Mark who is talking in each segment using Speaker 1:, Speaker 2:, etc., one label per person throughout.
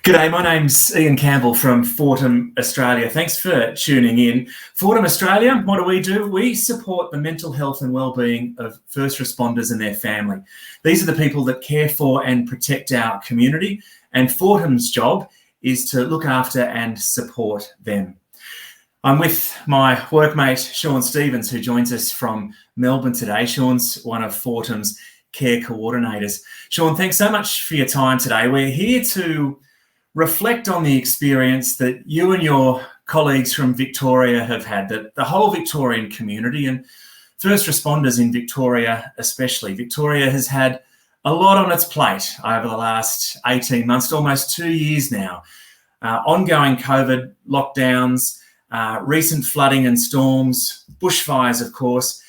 Speaker 1: G'day, my name's Ian Campbell from Fortem Australia. Thanks for tuning in. Fortem Australia, what do? We support the mental health and wellbeing of first responders and their family. These are the people that care for and protect our community, and Fortem's job is to look after and support them. I'm with my workmate, Sean Stevens, who joins us from Melbourne today. Sean's one of Fortem's care coordinators. Sean, thanks so much for your time today. We're here to reflect on the experience that you and your colleagues from Victoria have had, that the whole Victorian community and first responders in Victoria especially. Victoria has had a lot on its plate over the last 18 months, almost 2 years now. Ongoing COVID lockdowns, recent flooding and storms, bushfires, of course.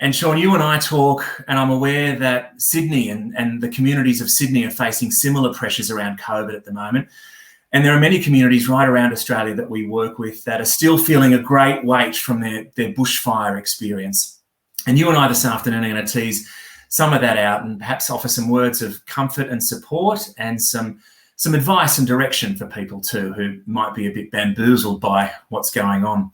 Speaker 1: And Sean, you and I talk, and I'm aware that Sydney and the communities of Sydney are facing similar pressures around COVID at the moment. And there are many communities right around Australia that we work with that are still feeling a great weight from their bushfire experience. And you and I this afternoon are going to tease some of that out and perhaps offer some words of comfort and support and some advice and direction for people too who might be a bit bamboozled by what's going on.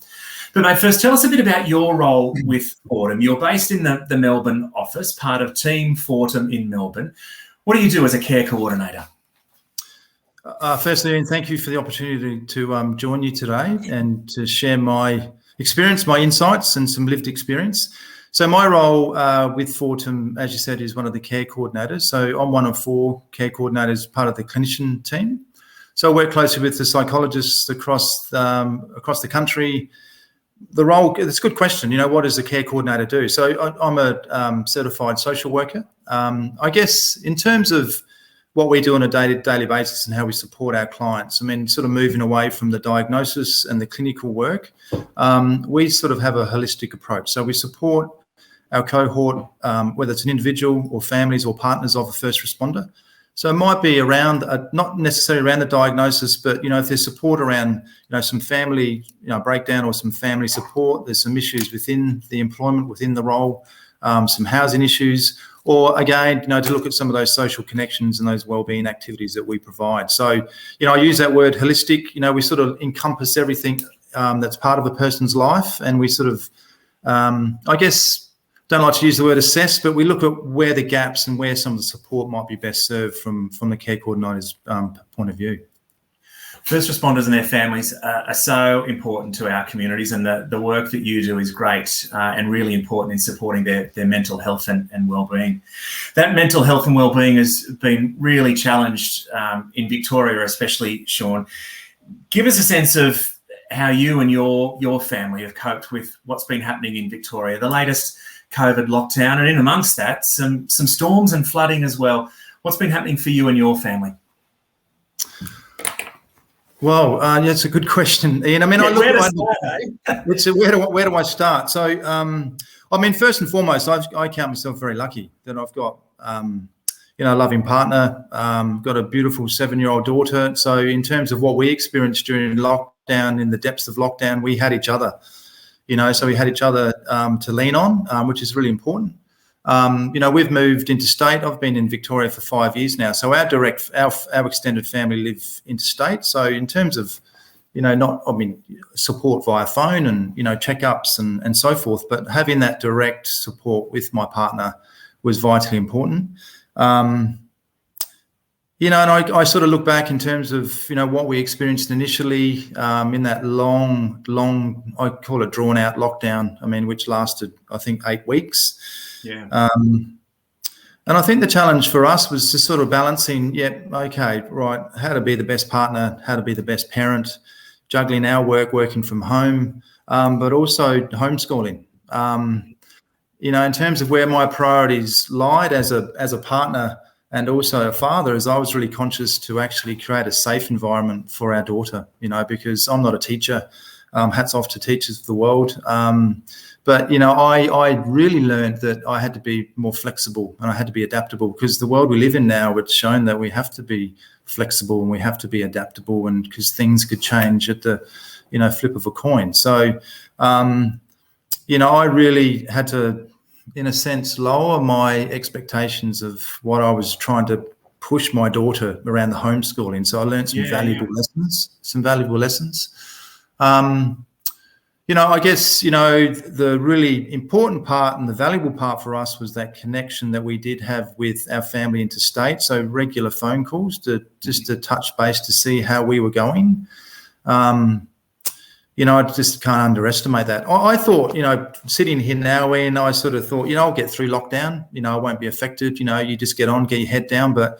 Speaker 1: But mate, first tell us a bit about your role with Fortem. You're based in the Melbourne office, part of Team Fortem in Melbourne. What do you do as a care coordinator?
Speaker 2: Firstly, Ian, thank you for the opportunity to join you today and to share my experience, my insights and some lived experience. So my role with Fortem, as you said, is one of the care coordinators. So I'm one of 4 care coordinators, part of the clinician team. So I work closely with the psychologists across the country. The role, it's a good question. You know, what does a care coordinator do? So I'm a certified social worker. I guess in terms of what we do on a daily basis and how we support our clients, I mean, sort of moving away from the diagnosis and the clinical work, we sort of have a holistic approach. So we support our cohort, whether it's an individual or families or partners of a first responder. So it might be around, not necessarily around the diagnosis, but, you know, if there's support around, you know, some family, you know, breakdown or some family support, there's some issues within the employment, within the role, some housing issues, or again, you know, to look at some of those social connections and those wellbeing activities that we provide. So, you know, I use that word holistic. You know, we sort of encompass everything that's part of a person's life, and we sort of, I guess, don't like to use the word assess, but we look at where the gaps and where some of the support might be best served from the care coordinator's point of view.
Speaker 1: First responders and their families are so important to our communities, and the work that you do is great and really important in supporting their mental health and wellbeing. That mental health and wellbeing has been really challenged in Victoria, especially, Sean. Give us a sense of how you and your family have coped with what's been happening in Victoria, the latest COVID lockdown, and in amongst that, some storms and flooding as well. What's been happening for you and your family?
Speaker 2: Well, yeah, it's a good question, Ian. I mean,
Speaker 1: yeah,
Speaker 2: where do I start? So, I mean, first and foremost, I count myself very lucky that I've got, you know, a loving partner, got a beautiful 7-year-old daughter. So in terms of what we experienced during lockdown, in the depths of lockdown, we had each other. You know, so we had each other to lean on, which is really important. You know, we've moved interstate. I've been in Victoria for 5 years now. So our extended family live interstate. So in terms of, you know, support via phone and, you know, checkups and so forth, but having that direct support with my partner was vitally important. You know, and I sort of look back in terms of, you know, what we experienced initially in that long, I call it drawn out lockdown, I mean, which lasted, I think, 8 weeks.
Speaker 1: Yeah.
Speaker 2: And I think the challenge for us was just sort of balancing, okay, right, how to be the best partner, how to be the best parent, juggling our work, working from home, but also homeschooling. You know, in terms of where my priorities lied as a partner and also a father, is I was really conscious to actually create a safe environment for our daughter, you know, because I'm not a teacher. Hats off to teachers of the world. But, you know, I really learned that I had to be more flexible and I had to be adaptable, because the world we live in now, it's shown that we have to be flexible and we have to be adaptable, and because things could change at the, you know, flip of a coin. So, you know, I really had to, in a sense, lower my expectations of what I was trying to push my daughter around the homeschooling. So I learned some valuable lessons. I guess, the really important part and the valuable part for us was that connection that we did have with our family interstate. So regular phone calls to touch base to see how we were going. I just can't underestimate that. I thought, sitting here now, Ian, I sort of thought, I'll get through lockdown. I won't be affected. You just get on, get your head down. But,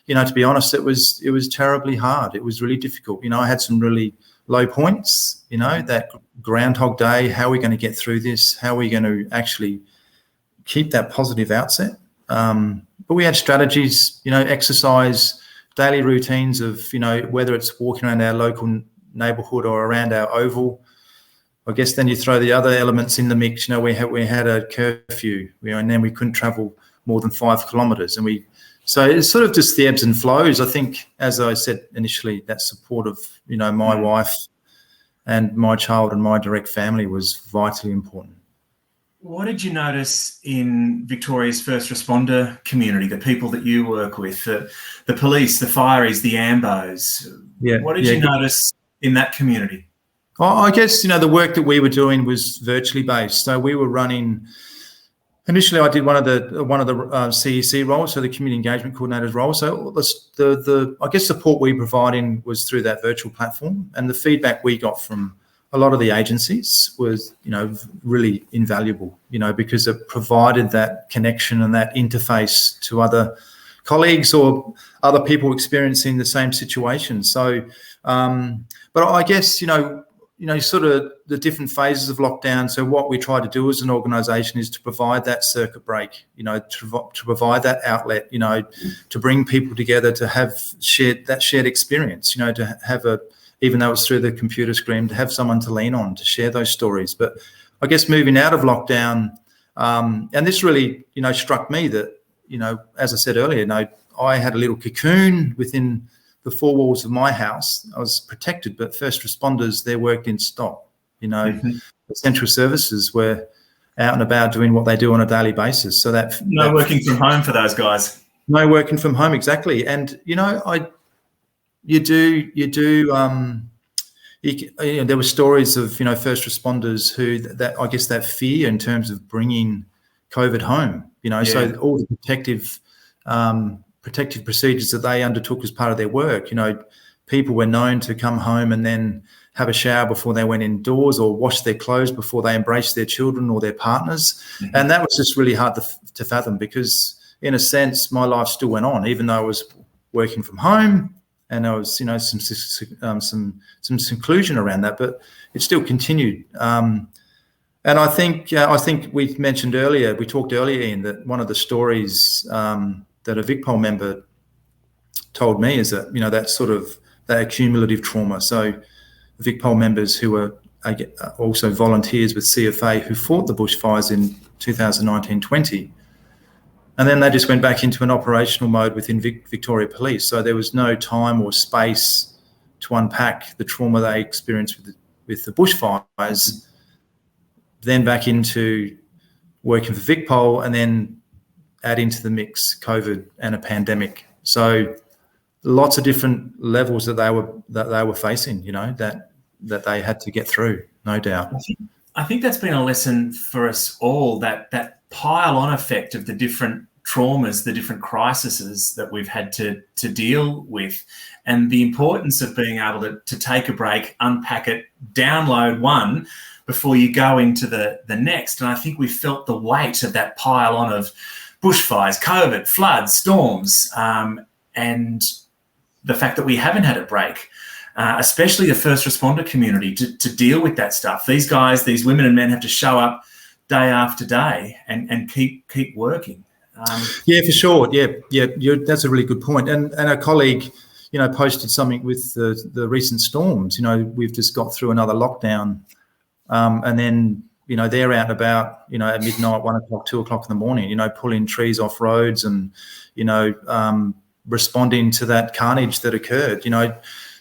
Speaker 2: to be honest, it was terribly hard. It was really difficult. I had some really low points, that Groundhog Day. How are we going to get through this? How are we going to actually keep that positive outset? But we had strategies, exercise, daily routines of, whether it's walking around our local neighbourhood or around our oval. I guess then you throw the other elements in the mix. We had a curfew, and then we couldn't travel more than 5 kilometres, so it's sort of just the ebbs and flows. I think, as I said initially, that support of my wife and my child and my direct family was vitally important.
Speaker 1: What did you notice in Victoria's first responder community, the people that you work with, the police, the fireys, the ambos? What did you notice in that community?
Speaker 2: I guess, the work that we were doing was virtually based. So we were running, initially I did one of the CEC roles, so the community engagement coordinator's role. So the I guess support we providing was through that virtual platform, and the feedback we got from a lot of the agencies was, really invaluable, because it provided that connection and that interface to other colleagues or other people experiencing the same situation. So, but I guess, sort of the different phases of lockdown. So what we try to do as an organisation is to provide that circuit break, to provide that outlet, to bring people together, to have shared experience, to have even though it's through the computer screen, to have someone to lean on, to share those stories. But I guess moving out of lockdown, and this really, struck me that, as I said earlier, I had a little cocoon within the 4 walls of my house. I was protected, but first responders, their work didn't stop. Essential services were out and about doing what they do on a daily basis. So
Speaker 1: working from home for those guys.
Speaker 2: No working from home, exactly. And there were stories of first responders who that fear in terms of bringing COVID home. So all the protective procedures that they undertook as part of their work. People were known to come home and then have a shower before they went indoors, or wash their clothes before they embraced their children or their partners. Mm-hmm. And that was just really hard to fathom, because in a sense, my life still went on, even though I was working from home and there was, some seclusion around that, but it still continued. And I think we talked earlier, Ian, that one of the stories that a VicPol member told me is that, that sort of that accumulative trauma. So VicPol members who were also volunteers with CFA who fought the bushfires in 2019-20, and then they just went back into an operational mode within Victoria Police. So there was no time or space to unpack the trauma they experienced with the bushfires, then back into working for VicPol, and then add into the mix COVID and a pandemic. So lots of different levels that they were facing, that they had to get through, no doubt.
Speaker 1: I think that's been a lesson for us all, that pile-on effect of the different traumas, the different crises that we've had to deal with, and the importance of being able to take a break, unpack it, download one before you go into the next. And I think we felt the weight of that pile-on of bushfires, COVID, floods, storms, and the fact that we haven't had a break, especially the first responder community, to deal with that stuff. These guys, these women and men have to show up day after day and keep working.
Speaker 2: Yeah, for sure. Yeah, that's a really good point. And a colleague, posted something with the recent storms. We've just got through another lockdown, and then they're out and about, at midnight, 1 o'clock, 2 o'clock in the morning, pulling trees off roads and responding to that carnage that occurred.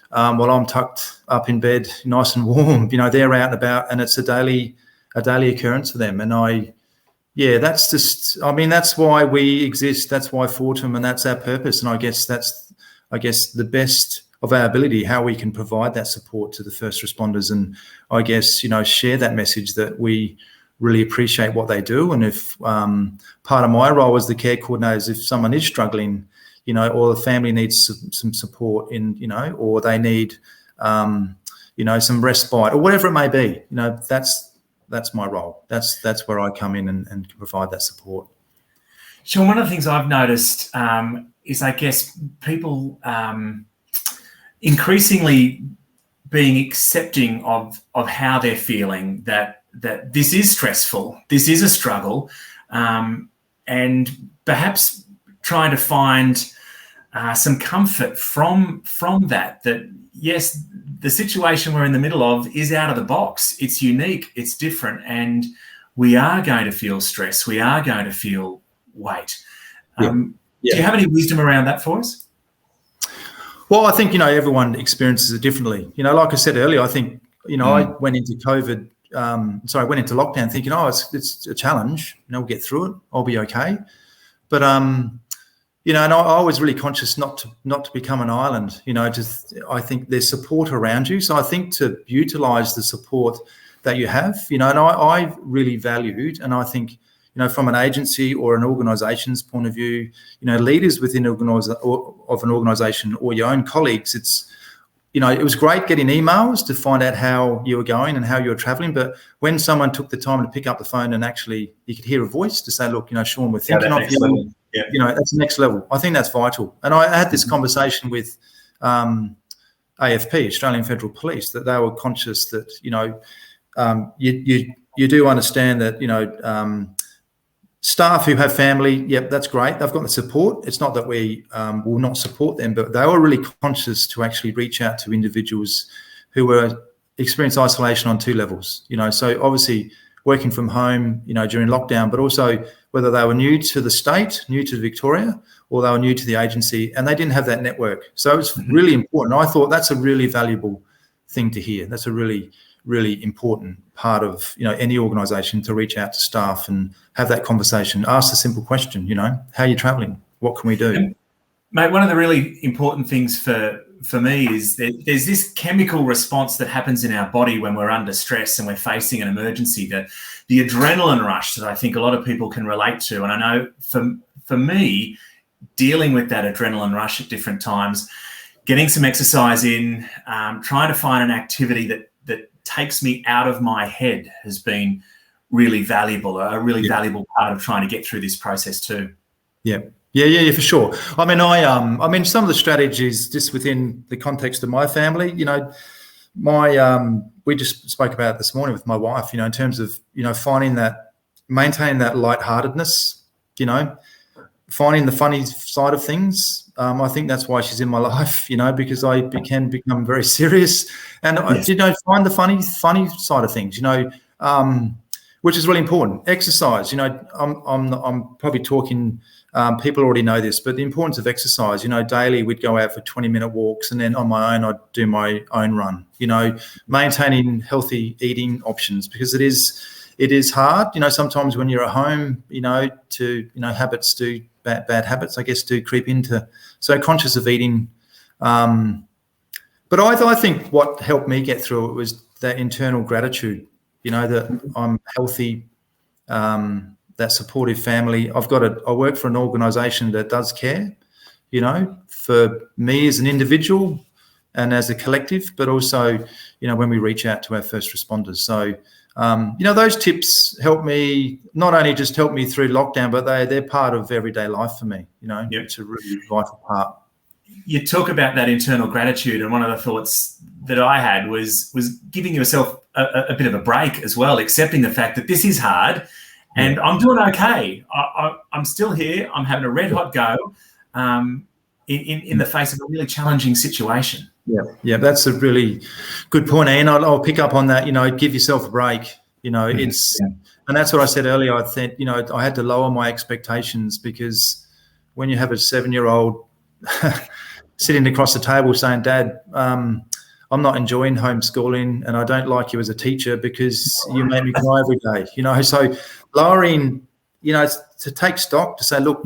Speaker 2: While I'm tucked up in bed, nice and warm, they're out and about, and it's a daily occurrence for them. And Yeah, that's just, I mean, that's why we exist. That's why Fortem, and that's our purpose. And I guess that's, the best of our ability, how we can provide that support to the first responders. And I guess, share that message that we really appreciate what they do. And if part of my role as the care coordinator is if someone is struggling, or the family needs some support or they need, some respite or whatever it may be, that's my role. That's where I come in and can provide that support.
Speaker 1: Sean, one of the things I've noticed is, I guess, people increasingly being accepting of how they're feeling, that this is stressful, this is a struggle, and perhaps trying to find some comfort from that yes, the situation we're in the middle of is out of the box. It's unique, it's different, and we are going to feel stress. We are going to feel weight. Do you have any wisdom around that for us?
Speaker 2: Well, I think, everyone experiences it differently. Like I said earlier, I think, I went into COVID, went into lockdown thinking, it's a challenge, we'll get through it, I'll be okay. But, and I was really conscious not to become an island, I think there's support around you. So I think to utilise the support that you have, and I really valued, and I think, from an agency or an organisation's point of view, leaders within of an organisation or your own colleagues, it's, it was great getting emails to find out how you were going and how you were travelling. But when someone took the time to pick up the phone and actually you could hear a voice to say, look, Sean, we're thinking of you. That's the next level. I think that's vital. And I had this conversation with AFP, Australian Federal Police, that they were conscious that, you do understand that, staff who have family, that's great. They've got the support. It's not that we will not support them, but they were really conscious to actually reach out to individuals who were experience isolation on two levels. So obviously working from home, during lockdown, but also whether they were new to the state, new to Victoria, or they were new to the agency, and they didn't have that network. So it was really important. I thought that's a really valuable thing to hear. That's a really, really important part of, any organisation, to reach out to staff and have that conversation. Ask the simple question, how are you travelling? What can we do?
Speaker 1: And, mate, one of the really important things for me is that there's this chemical response that happens in our body when we're under stress and we're facing an emergency, the adrenaline rush that I think a lot of people can relate to. And I know for me, dealing with that adrenaline rush at different times, getting some exercise in, trying to find an activity that takes me out of my head has been really valuable, a really valuable part of trying to get through this process too.
Speaker 2: Yeah, for sure. I mean, some of the strategies just within the context of my family, we just spoke about it this morning with my wife, in terms of, maintaining that lightheartedness, finding the funny side of things. I think that's why she's in my life, because I can become very serious, and find the funny side of things, which is really important. Exercise, I'm probably talking. People already know this, but the importance of exercise. Daily we'd go out for 20-minute walks, and then on my own I'd do my own run. Maintaining healthy eating options, because it is hard. Sometimes when you're at home, habits do. Bad habits, I guess, do creep into. So conscious of eating. But I think what helped me get through it was that internal gratitude, that I'm healthy, that supportive family. I work for an organisation that does care, for me as an individual and as a collective, but also, when we reach out to our first responders. So, those tips help me, not only just help me through lockdown, but they're part of everyday life for me. It's a really vital part.
Speaker 1: You talk about that internal gratitude, and one of the thoughts that I had was giving yourself a bit of a break as well, accepting the fact that this is hard, and I'm doing okay. I'm still here. I'm having a red hot go in the face of a really challenging situation.
Speaker 2: Yeah, that's a really good point, Ian. I'll pick up on that. Give yourself a break. And that's what I said earlier. I think I had to lower my expectations, because when you have a 7-year-old sitting across the table saying, "Dad, I'm not enjoying homeschooling, and I don't like you as a teacher because you make me cry every day." So lowering to take stock, to say, look,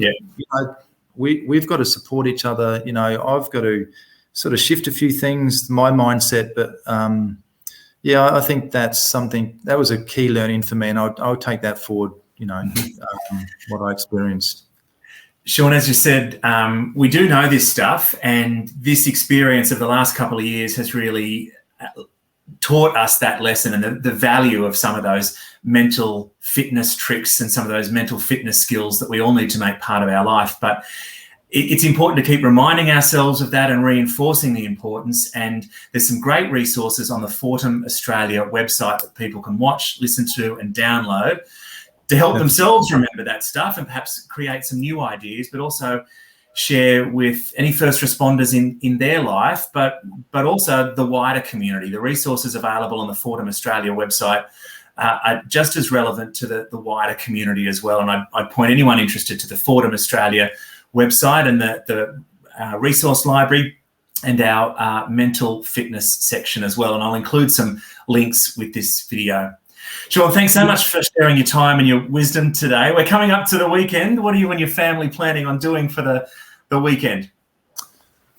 Speaker 2: we've got to support each other. I've got to sort of shift a few things, my mindset, but I think that's something that was a key learning for me, and I'll take that forward. What I experienced.
Speaker 1: Sean, as you said, we do know this stuff, and this experience of the last couple of years has really taught us that lesson and the value of some of those mental fitness tricks and some of those mental fitness skills that we all need to make part of our life. But it's important to keep reminding ourselves of that and reinforcing the importance. And there's some great resources on the Fortem Australia website that people can watch, listen to, and download to help themselves remember that stuff and perhaps create some new ideas, but also share with any first responders in their life, but also the wider community. The resources available on the Fortem Australia website are just as relevant to the wider community as well. And I'd point anyone interested to the Fortem Australia website and the resource library and our mental fitness section as well. And I'll include some links with this video. Sean, thanks so much for sharing your time and your wisdom today. We're coming up to the weekend. What are you and your family planning on doing for the weekend?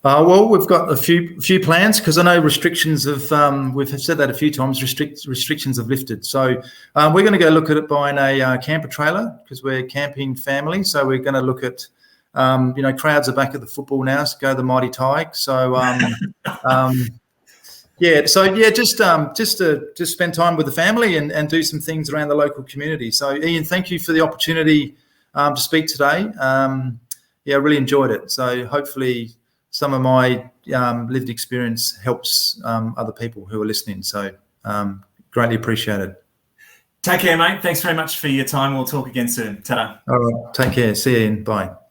Speaker 2: Well, we've got a few plans, because I know restrictions have, we've said that a few times, restrictions have lifted. So we're going to go look at it buying a camper trailer, because we're a camping family. So we're going to look at, crowds are back at the football now, so go the Mighty Tige. So, just to spend time with the family and do some things around the local community. So, Ian, thank you for the opportunity to speak today. I really enjoyed it. So hopefully some of my lived experience helps other people who are listening. So greatly appreciate it.
Speaker 1: Take care, mate. Thanks very much for your time. We'll talk again soon. Ta-da.
Speaker 2: All right. Take care. See you, Ian. Bye.